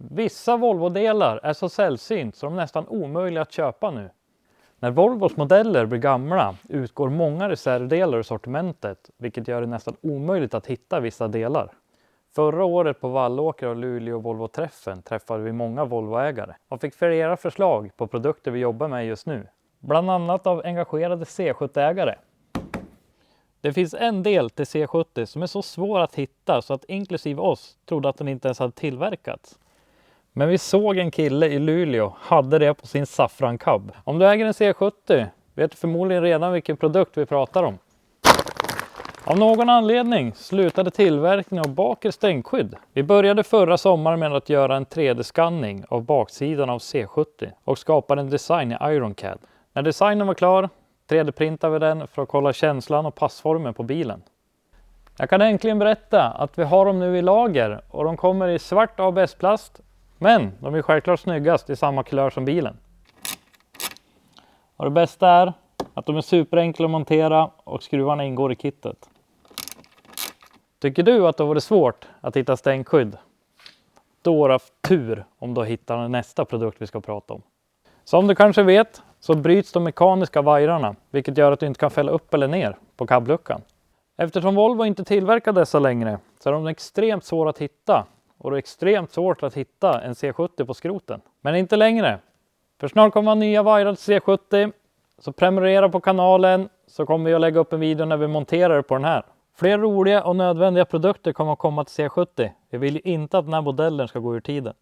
Vissa Volvo-delar är så sällsynt så de är nästan omöjliga att köpa nu. När Volvos modeller blir gamla utgår många reservdelar ur sortimentet, vilket gör det nästan omöjligt att hitta vissa delar. Förra året på Vallåkra och Luleå Volvo-träffen träffade vi många Volvo-ägare och fick flera förslag på produkter vi jobbar med just nu. Bland annat av engagerade C70-ägare. Det finns en del till C70 som är så svår att hitta så att inklusive oss trodde att den inte ens hade tillverkats. Men vi såg en kille i Luleå hade det på sin Safran Cab. Om du äger en C70 vet du förmodligen redan vilken produkt vi pratar om. Av någon anledning slutade tillverkningen av bakre stänkskydd. Vi började förra sommaren med att göra en 3D-skanning av baksidan av C70 och skapade en design i IronCAD. När designen var klar 3D-printade vi den för att kolla känslan och passformen på bilen. Jag kan äntligen berätta att vi har dem nu i lager och de kommer i svart ABS-plast, men de är självklart snyggast i samma kulör som bilen. Och det bästa är att de är superenkla att montera och skruvarna ingår i kittet. Tycker du att det var svårt att hitta stänkskydd? Då har du haft tur om du hittar nästa produkt vi ska prata om. Som du kanske vet så bryts de mekaniska vajrarna, vilket gör att du inte kan fälla upp eller ner på cabluckan. Eftersom Volvo inte tillverkar dessa längre så är de extremt svåra att hitta. Och det är extremt svårt att hitta en C70 på skroten. Men inte längre. För snart kommer nya vajrar till C70. Så prenumerera på kanalen så kommer vi att lägga upp en video när vi monterar på den här. Fler roliga och nödvändiga produkter kommer att komma till C70. Vi vill ju inte att den här modellen ska gå ur tiden.